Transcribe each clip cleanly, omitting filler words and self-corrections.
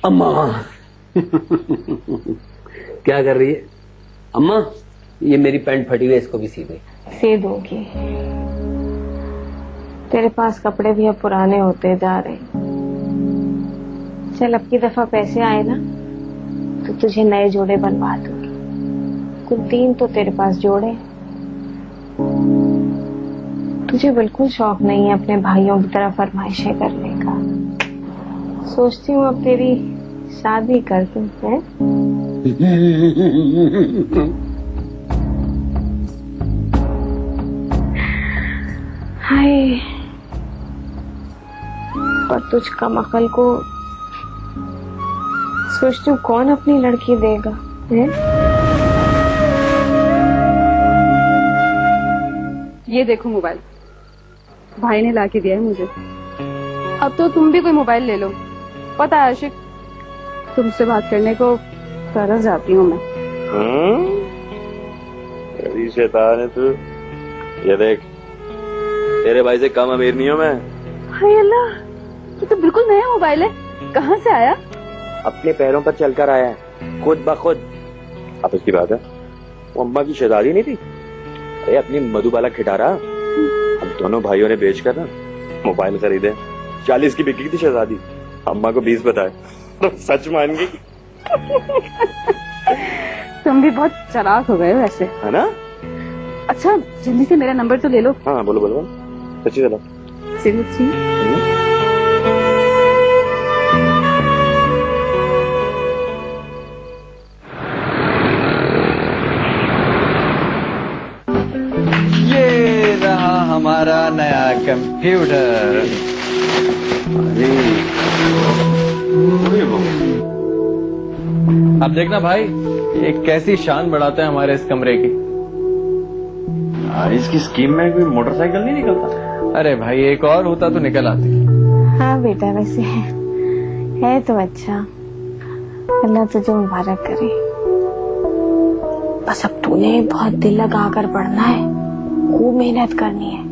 अम्मा क्या कर रही है अम्मा? ये मेरी पैंट फटी हुई है, इसको भी सी दे। सी दूंगी। तेरे पास कपड़े भी अब पुराने होते जा रहे। चल अब की दफा पैसे आए ना तो तुझे नए जोड़े बनवा दूंगी। कुल 3 तो तेरे पास जोड़े। तुझे बिल्कुल शौक नहीं है अपने भाइयों की तरह फरमाइशें करने का। सोचती हूँ अब तेरी शादी कर दूं। है हाय, पर तुझ कम अकल को सोचती हूँ कौन अपनी लड़की देगा। है? ये देखो मोबाइल, भाई ने लाके दिया है मुझे। अब तो तुम भी कोई मोबाइल ले लो। पता है आशिक, तुमसे बात करने को तरस जाती हूँ मैं। बड़ी शैतान है तू। ये देख, तेरे भाई से कम अमीर नहीं हूँ मैं। हाय अल्लाह, ये तो बिल्कुल नया मोबाइल है। कहाँ से आया? अपने पैरों पर चलकर आया है, खुद ब खुद। अब इसकी बात है, वो अम्मा की शहजादी नहीं थी, अरे अपनी मधुबाला खिटारा, हम दोनों भाइयों ने बेचकर ना मोबाइल खरीदे। 40 की बिकी थी शहजादी, अम्मा को 20 बताए तो सच मान गई। तुम भी बहुत चालाक हो गए हो वैसे, है ना? अच्छा जल्दी से मेरा नंबर तो ले लो। हाँ बोलो बोलो बोलो, सच्ची चलो। सीरियसली? ये रहा हमारा नया कंप्यूटर। अब देखना भाई, ये कैसी शान बढ़ाता है हमारे इस कमरे की। इसकी स्कीम में कोई मोटरसाइकिल नहीं निकलता? अरे भाई एक और होता तो निकल आती। हाँ बेटा, वैसे है तो अच्छा। अल्लाह तुझे मुबारक करे। बस अब तूने बहुत दिल लगा कर पढ़ना है, खूब मेहनत करनी है,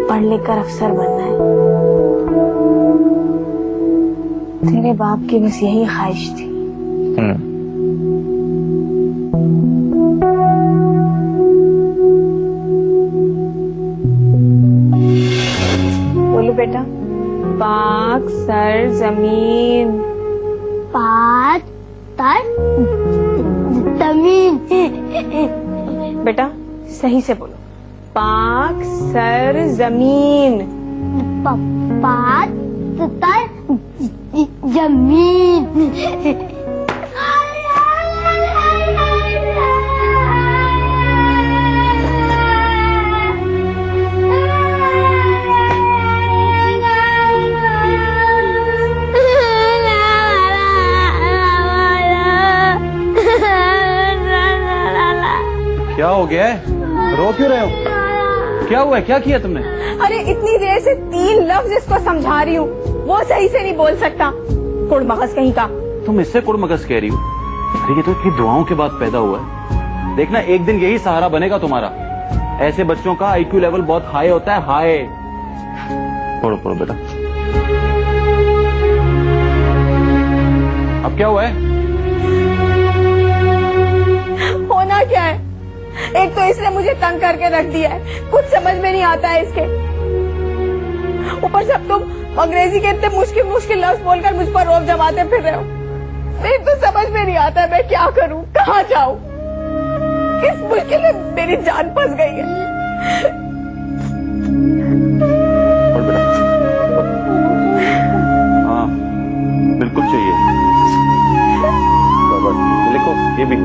पढ़ लिख कर अफसर बनना है। तेरे बाप की बस यही ख्वाहिश थी। बोलो बेटा। पाक सर जमीन। पाक सर जमीन। बेटा सही से बोलो। पाक सर जमीन। पाक सर जमीन। क्या हो गया है? रो क्यों रहे हो? क्या हुआ है? क्या किया तुमने? अरे इतनी देर से 3 लफ्ज इसको समझा रही हूँ, वो सही से नहीं बोल सकता। कुड़मगस कहीं का। तुम इससे कुड़मगस कह रही हो? अरे ये तो इतनी दुआओं के बाद पैदा हुआ है। देखना एक दिन यही सहारा बनेगा तुम्हारा। ऐसे बच्चों का आईक्यू लेवल बहुत हाई होता है, हाई। पढ़ो पढ़ो बेटा। अब क्या हुआ है? होना क्या है? एक तो इसने मुझे तंग करके रख दिया है, कुछ समझ में नहीं आता है इसके। ऊपर से अब तुम अंग्रेजी के इतने मुश्किल मुश्किल लफ्ज बोलकर मुझ पर रोब जमाते फिर रहे हो। नहीं तो समझ में नहीं आता है मैं क्या करूं, कहाँ जाऊं। किस मुश्किल में मेरी जान फंस गई है। पढ़ बेटा। हाँ बिल्कुल चाहिए। लिखो ये भी।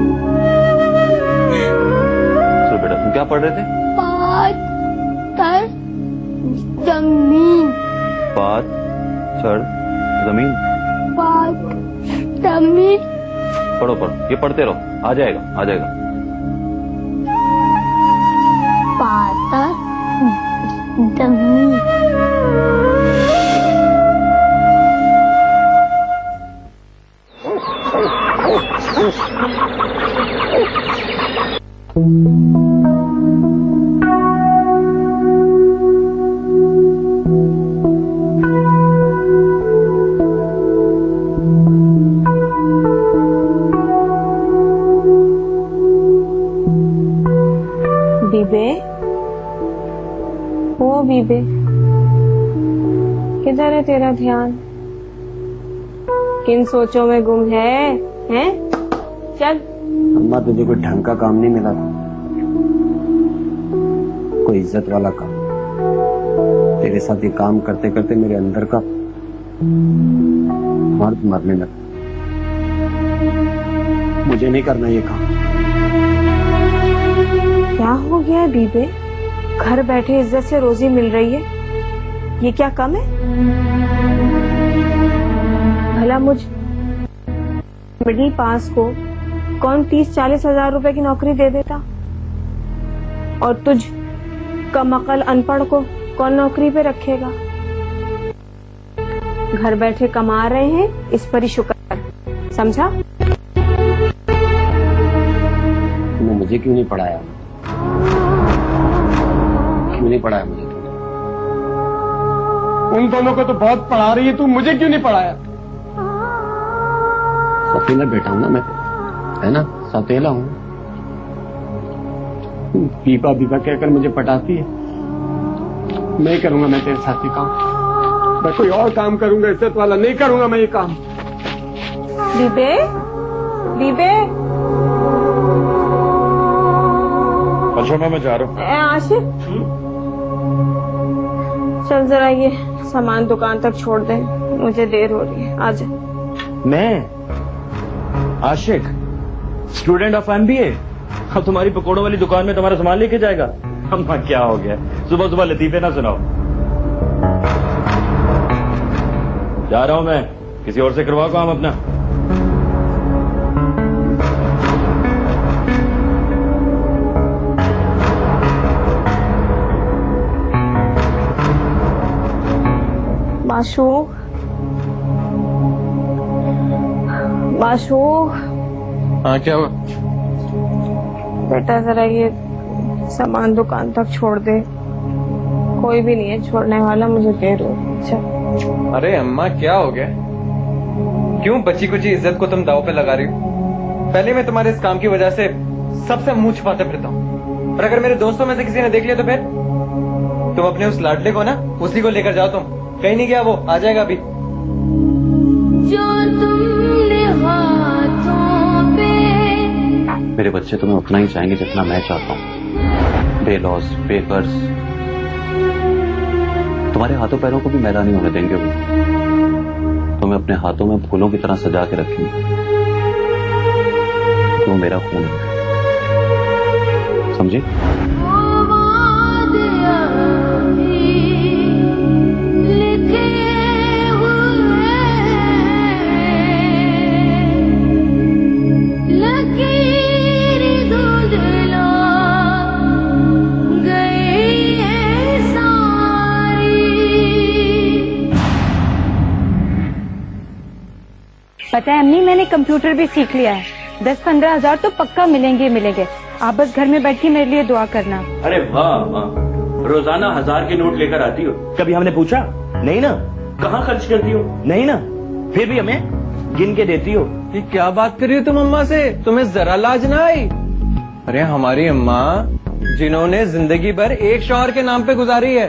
चलो बेटा, तुम क्या पढ़ रहे थे? पाक सर जमीन। पात सर जमीन। पाक जमीन। पढ़ो पढ़ो, ये पढ़ते रहो, आ जाएगा आ जाएगा। पाता जमीन। बीबे, ओ बीबे, किधर है तेरा ध्यान? किन सोचों में गुम है? हैं? चल। अम्मा तुझे कोई ढंग का काम नहीं मिला था, कोई इज्जत वाला काम। तेरे साथ ये काम करते करते मेरे अंदर का मर्द मरने लगा। मुझे नहीं करना ये काम। क्या हो गया है बीबे? घर बैठे इज्जत से रोजी मिल रही है, ये क्या कम है? भला मुझ मिडिल पास को कौन 30-40 हजार रुपए की नौकरी दे देता, और तुझ कम अकल अनपढ़ को कौन नौकरी पे रखेगा? घर बैठे कमा रहे हैं, इस पर ही शुक्र कर, समझा? तूने मुझे क्यों नहीं पढ़ाया? क्यों नहीं पढ़ाया मुझे तूने? उन दोनों को तो बहुत पढ़ा रही है, तू मुझे क्यों नहीं पढ़ाया? सौतेला बेटा हूं ना मैं, है ना? सौतेला हूं। बीबा बीबा कहकर मुझे पटाती है। नहीं करूंगा मैं तेरे साथ ये काम, मैं कोई और काम करूंगा, इज्जत वाला नहीं करूंगा मैं ये काम। बीबे, बीबे, अच्छा मैं जा रहा हूँ। आशिक, चल जरा ये सामान दुकान तक छोड़ दे, मुझे देर हो रही है, आजा। मैं आशिक, स्टूडेंट ऑफ MBA, अब तुम्हारी पकौड़ों वाली दुकान में तुम्हारा सामान लेके जाएगा? अम्मा क्या हो गया, सुबह सुबह लतीफे ना सुनाओ। जा रहा हूं मैं, किसी और से करवाओ काम अपना। माशूक, माशूक, हाँ क्या हुआ? बेटा जरा ये सामान दुकान तक छोड़ दे, कोई भी नहीं है छोड़ने वाला, मुझे देर हो रही है। चल। अरे अम्मा क्या हो गया? क्यों बची कुची इज्जत को तुम दाव पे लगा रही हो? पहले मैं तुम्हारे इस काम की वजह से सबसे मुंह छुपाते फिरता हूँ, और अगर मेरे दोस्तों में से किसी ने देख लिया तो फिर तुम अपने उस लाडले को ना, उसी को लेकर जाओ। तुम कहीं नहीं गया, वो आ जाएगा अभी। जो तुमने हाथों पे मेरे बच्चे तुम्हें उतना ही चाहेंगे जितना मैं चाहता हूँ, बेलौस बेकर्स। तुम्हारे हाथों पैरों को भी मैला नहीं होने देंगे वो, तुम्हें अपने हाथों में फूलों की तरह सजा के रखेंगे। वो मेरा खून है, समझे? पता है अम्मी, मैंने कंप्यूटर भी सीख लिया है। 10-15 हजार तो पक्का मिलेंगे मिलेंगे। आप बस घर में बैठ के मेरे लिए दुआ करना। अरे वाह वाह, रोजाना 1000 के नोट लेकर आती हो, कभी हमने पूछा? नहीं ना। कहाँ खर्च करती हो? नहीं ना। फिर भी हमें गिन के देती हो। ये क्या बात कर रही हो तुम अम्मा से? तुम्हें जरा लाज ना आई? अरे हमारी अम्मा जिन्होंने जिंदगी भर एक शौहर के नाम पे गुजारी है,